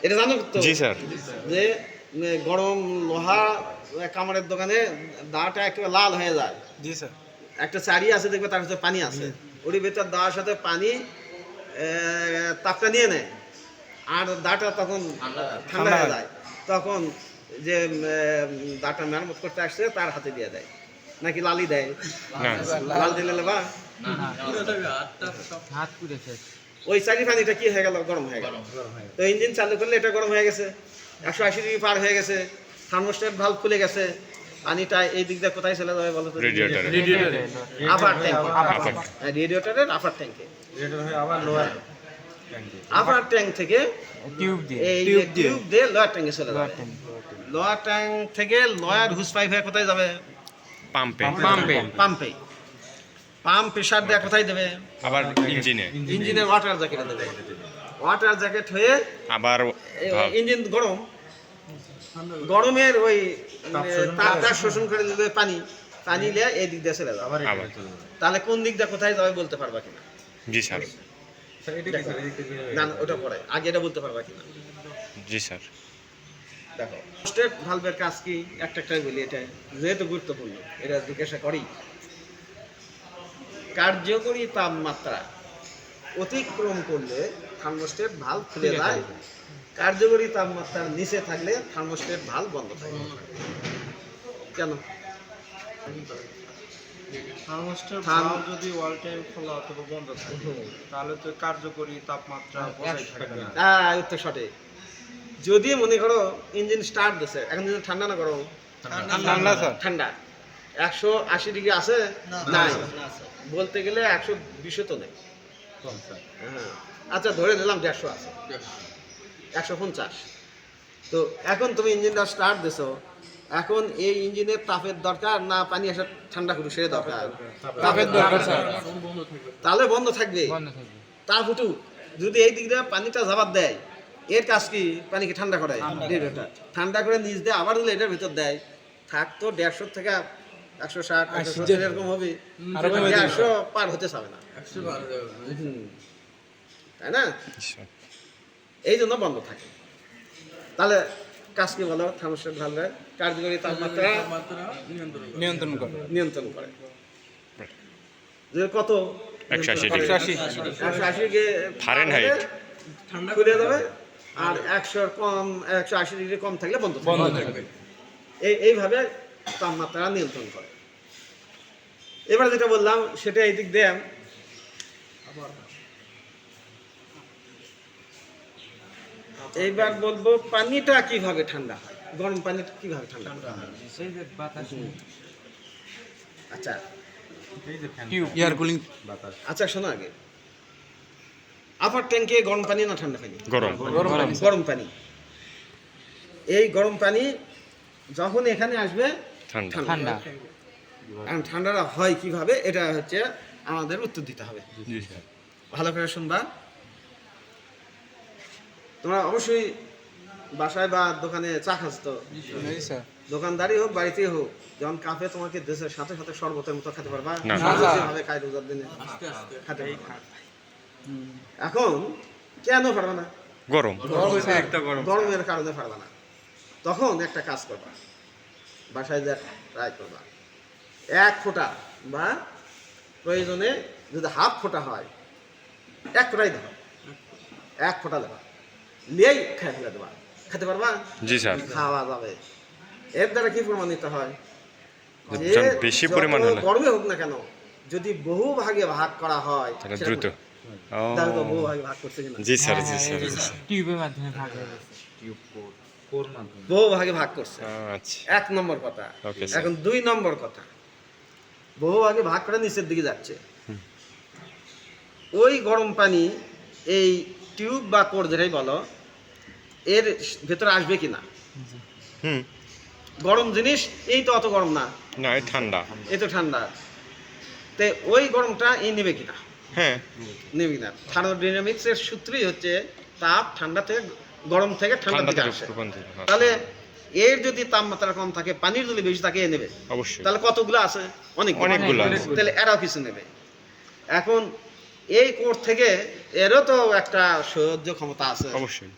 এটা জানো তো? জি স্যার। যে গরম লোহা কামারের দোকানে দাটা একেবারে লাল হয়ে যায়। জি স্যার। একটা চারি আছে দেখবে, তার ভিতরে পানি আছে, ওর ভিতর দেওয়ার সাথে পানি তাপটা নিয়ে নেয়, আর দাটা তখন ঠান্ডা হয়ে যায়। তখন যে দাটা মেরামত করতে আসছে তার হাতে দিয়ে দেয়, নাকি লালি দেয়? লাল দিলে বা হাত পুড়ে শেষ। ওই চারি পানিটা কি হয়ে গেল? গরম হয়ে গেল। তো ইঞ্জিন চালু করলে এটা গরম হয়ে গেছে, 180 ডিগ্রি পার হয়ে গেছে, থার্মোস্ট্যাট ভালভ খুলে গেছে, পানিটা এই দিক দিয়ে কোথায় চলে যাবে বলো তো? রেডিয়েটরে। আপার ট্যাঙ্ক, রেডিয়েটরের আপার ট্যাঙ্কে। আবার লোয়ার আপার ট্যাঙ্ক থেকে টিউব দিয়ে এই টিউব দিয়ে লোয়ার ট্যাঙ্কে চলে যাবে। লোয়ার ট্যাঙ্ক থেকে লোয়ার হুস পাইপ হয়ে কোথায় যাবে? পাম্পে। পাম্পে। পাম্প প্রেসার দেওয়া কোথায় দেবে? আবার ইঞ্জিনে। ইঞ্জিনের ওয়াটার জ্যাকেটে দেবে। ওয়াটার জ্যাকেট হয়ে আবার ইঞ্জিন গরম, গরমের ওই তাপটা শোষণ করে দেবে পানি, পানি নিয়ে এই দিক দিয়ে চলে যাবে। আবার তাহলে কোন দিক দিয়ে কোথায় যাবে বলতে পারবা কিনা? জি স্যার। না ওটা পরে, আগে এটা বলতে পারবা কিনা? জি স্যার। দেখো স্টেপ ভালভের কাজ কি, একটাই বলি, এটা যেহেতু গুরুত্বপূর্ণ এটা জিজ্ঞাসা করি। কার্যকরী তাপমাত্রা অতিক্রম করলে থার্মোস্টেট ভালভ খুলে যায়, কার্যকরী তাপমাত্রার নিচে থাকলে থার্মোস্টেট ভালভ বন্ধ থাকে। কেন? থার্মোস্ট্যাট ভালভ যদি অল টাইম খোলা অথবা বন্ধ থাকে তাহলে তো কার্যকরী তাপমাত্রা বজায় থাকবে না। উত্তর সঠিক। যদি মনে করো ইঞ্জিন স্টার্ট দিছে, এখন ইঞ্জিন ঠান্ডা না গরম? ঠান্ডা। 180 ডিগ্রি আছে? নাই। বলতে গেলে 120 তো নেই। হ্যাঁ, আচ্ছা ধরে নিলাম 150 আছে, 150। তো এখন তুমি ইঞ্জিনটা স্টার্ট দিছো, এখন এই ইঞ্জিনের তাপের দরকার না পানি এসে ঠান্ডা করুক সে দরকার? তাপের দরকার। তাহলে বন্ধ থাকবে। তাপ উঠুক, যদি এই দিক দিয়ে পানিটা জবাব দেয়, এর কাজ কি? পানিকে ঠান্ডা করায়, রেডিয়েটর ঠান্ডা করে নিচ দিয়ে আবার যদি এটার ভিতর দেয়, থাকতো 150 থেকে 160 170 এরকম হবে, 150 পার হতে চাবে না, তাই না? এই জন্য বন্ধ থাকে। তাহলে কাজ কি বলো? থার্মোস্ট্যাট ভালভের কার্যকরী তাপমাত্রা নিয়ন্ত্রণ করে। যে কত? 180 কে ফারেনহাইট খুলে দেবে, আর 180 ডিগ্রি কম থাকলে বন্ধ থাকবে। এইভাবে তাপমাত্রা নিয়ন্ত্রণ করে। এবার যেটা বললাম সেটা এই দিক দিয়ে এইবার বলবো পানিটা কিভাবে ঠান্ডা হয়, গরম পানিটা কিভাবে ঠান্ডা হয়। আচ্ছা এয়ার কুলিং। আচ্ছা শোনো, আগে আপার ট্যাঙ্কে গরম পানি না ঠান্ডা পানি? গরম পানি। এই গরম পানি যখন এখানে আসবে ঠান্ডা। এখন ঠান্ডাটা হয় কিভাবে, এটা হচ্ছে আমাদের উত্তর দিতে হবে। ভালো করে শুনবা। তোমরা অবশ্যই বাসায় বা দোকানে চা খাচ্ছ তো, দোকানদারি হোক বাড়িতেই হোক, যখন কাপে তোমাকে দেশের সাথে সাথে শরবতের মতো খেতে পারবা? এখন কেন পারবা না? গরমের কারণে পারবা না। তখন একটা কাজ করবা, বাসায় যা ট্রাই করবা, 1 ফোঁটা বা প্রয়োজনে যদি হাফ ফোঁটা হয়, 1 ফোঁটাই দেবা, 1 ফোঁটা দেবা, নিয়েই খেয়ে ফেলে দেবা। খেতে পারবা? জি স্যার। খাওয়া যাবে। এর দ্বারা কি প্রমাণিত হয়? যে বেশি পরিমাণ হলে গরমে হোক না কেন, যদি বহু ভাগে ভাগ করা হয় দ্রুত। তাহলে তো বহু ভাগে ভাগ করছে কিনা? জি স্যার। টিউবের মাধ্যমে ভাগ হয়ে গেছে। বহু ভাগে ভাগ করছে। আচ্ছা, 1 নম্বর কথা। ওকে। এখন 2 নম্বর কথা, বহু ভাগে ভাগ করে নিচের দিকে যাচ্ছে। ওই গরম পানি এই টিউব বা কোর যেটাই বলো, এর ভেতরে আসবে কিনা? গরম জিনিস এই তো অত গরম না, ঠান্ডা, এই তো ঠান্ডা। তো ওই গরমটা এই নেবে কিনা? হ্যাঁ নেবে কিনা। থার্মোডাইনামিক্স এর সূত্রই হচ্ছে তাপ ঠান্ডা থেকে, গরম থেকে ঠান্ডা দিকে আসে। তাহলে এর যদি তাপমাত্রা কম থাকে, পানির যদি বেশি থাকে, এ নেবে অবশ্যই। তাহলে কতগুলো আছে? অনেকগুলো। তাহলে এরাও কিছু নেবে। এখন এই কোর থেকে এরও তো একটা সহ্য ক্ষমতা আছে অবশ্যই।